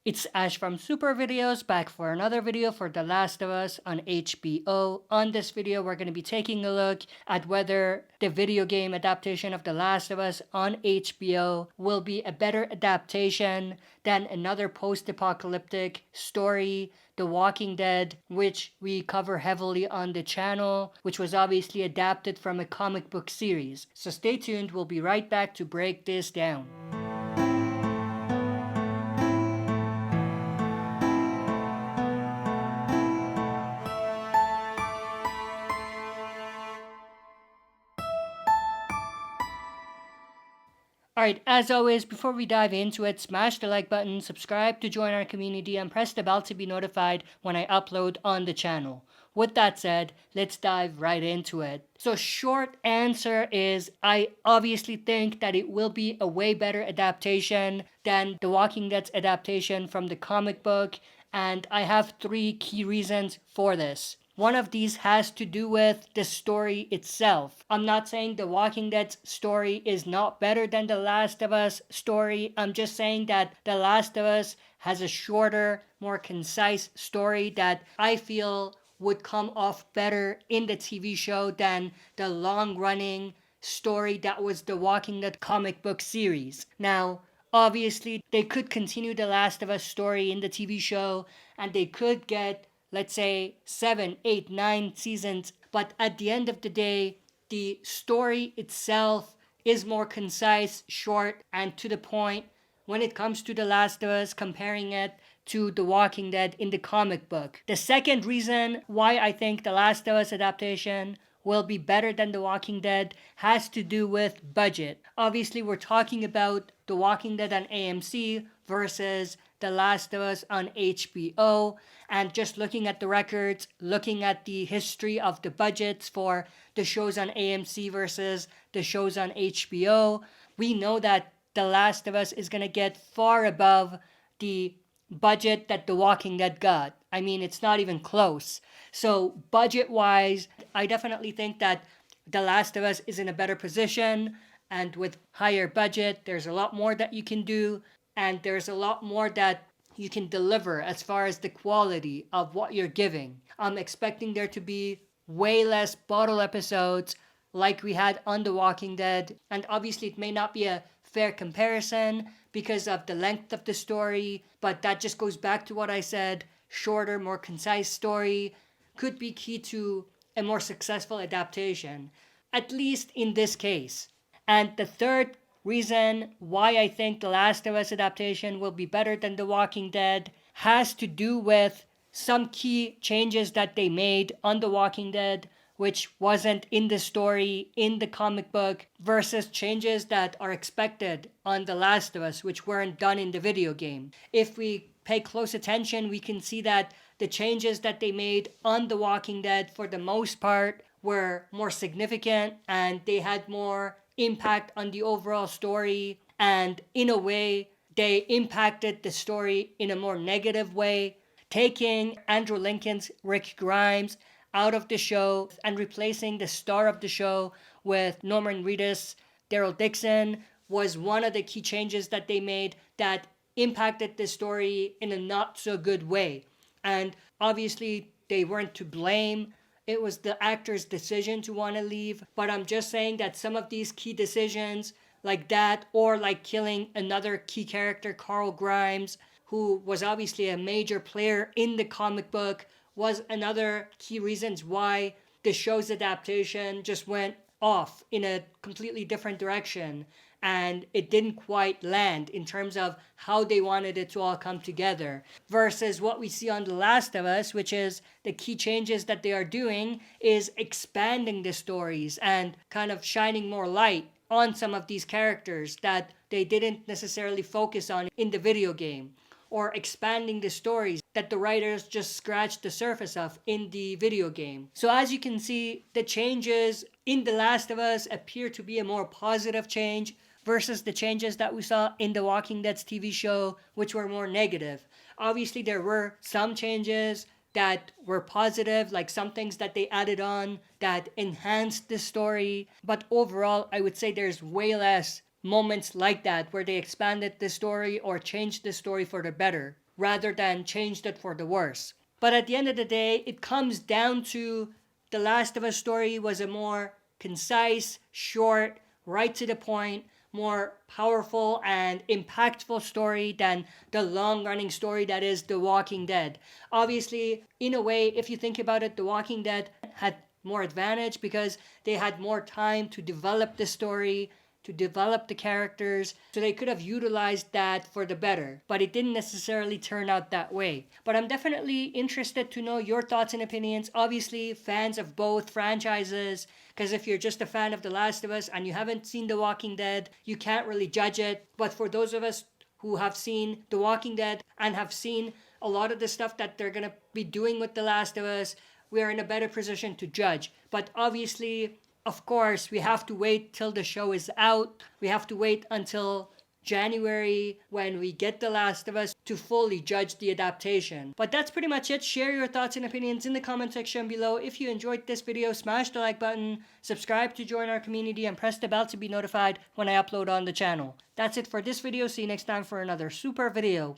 It's Ash from Super Videos, back for another video for The Last of Us on HBO. On this video, we're going to be taking a look at whether the video game adaptation of The Last of Us on HBO will be a better adaptation than another post-apocalyptic story, The Walking Dead, which we cover heavily on the channel, which was obviously adapted from a comic book series. So stay tuned, we'll be right back to break this down. Alright, as always, before we dive into it, smash the like button, subscribe to join our community, and press the bell to be notified when I upload on the channel. With that said, let's dive right into it. So short answer is, I obviously think that it will be a way better adaptation than The Walking Dead's adaptation from the comic book, and I have 3 key reasons for this. One of these has to do with the story itself. I'm not saying The Walking Dead's story is not better than The Last of Us story. I'm just saying that The Last of Us has a shorter, more concise story that I feel would come off better in the TV show than the long-running story that was The Walking Dead comic book series. Now, obviously, they could continue The Last of Us story in the TV show, and they could get, let's say, 7, 8, 9 seasons, but at the end of the day, the story itself is more concise, short, and to the point when it comes to The Last of Us, comparing it to The Walking Dead in the comic book. The second reason why I think The Last of Us adaptation will be better than The Walking Dead has to do with budget. Obviously, we're talking about The Walking Dead on AMC versus The Last of Us on HBO, and just looking at the records, looking at the history of the budgets for the shows on AMC versus the shows on HBO, we know that The Last of Us is going to get far above the budget that The Walking Dead got. I mean, it's not even close. So budget-wise, I definitely think that The Last of Us is in a better position, and with higher budget, there's a lot more that you can do, and there's a lot more that you can deliver as far as the quality of what you're giving. I'm expecting there to be way less bottle episodes like we had on The Walking Dead, and obviously it may not be a fair comparison because of the length of the story, but that just goes back to what I said. Shorter, more concise story could be key to a more successful adaptation, at least in this case. And the third reason why I think The Last of Us adaptation will be better than The Walking Dead has to do with some key changes that they made on The Walking Dead, which wasn't in the story in the comic book, versus changes that are expected on The Last of Us, which weren't done in the video game. If we pay close attention, we can see that the changes that they made on The Walking Dead, for the most part, were more significant, and they had more impact on the overall story, and in a way, they impacted the story in a more negative way, taking Andrew Lincoln's Rick Grimes out of the show and replacing the star of the show with Norman Reedus. Daryl Dixon was one of the key changes that they made that impacted the story in a not so good way. And obviously, they weren't to blame. It was the actor's decision to want to leave. But I'm just saying that some of these key decisions, like that, or like killing another key character, Carl Grimes, who was obviously a major player in the comic book, was another key reasons why the show's adaptation just went off in a completely different direction, and it didn't quite land in terms of how they wanted it to all come together, versus what we see on The Last of Us, which is the key changes that they are doing is expanding the stories and kind of shining more light on some of these characters that they didn't necessarily focus on in the video game, or expanding the stories that the writers just scratched the surface of in the video game. So as you can see, the changes in The Last of Us appear to be a more positive change versus the changes that we saw in The Walking Dead's TV show, which were more negative. Obviously, there were some changes that were positive, like some things that they added on that enhanced the story, but overall, I would say there's way less moments like that where they expanded the story or changed the story for the better. rather than changed it for the worse. But at the end of the day, it comes down to The Last of Us story was a more concise, short, right to the point, more powerful and impactful story than the long-running story that is The Walking Dead. Obviously, in a way, if you think about it, The Walking Dead had more advantage because they had more time to develop the story, to develop the characters, so they could have utilized that for the better. But it didn't necessarily turn out that way. But I'm definitely interested to know your thoughts and opinions. Obviously, fans of both franchises, because if you're just a fan of The Last of Us and you haven't seen The Walking Dead, you can't really judge it. But for those of us who have seen The Walking Dead and have seen a lot of the stuff that they're gonna be doing with The Last of Us, we are in a better position to judge. But obviously, of course, we have to wait till the show is out. We have to wait until January when we get The Last of Us to fully judge the adaptation. But that's pretty much it. Share your thoughts and opinions in the comment section below. If you enjoyed this video, smash the like button, subscribe to join our community, and press the bell to be notified when I upload on the channel. That's it for this video. See you next time for another super video.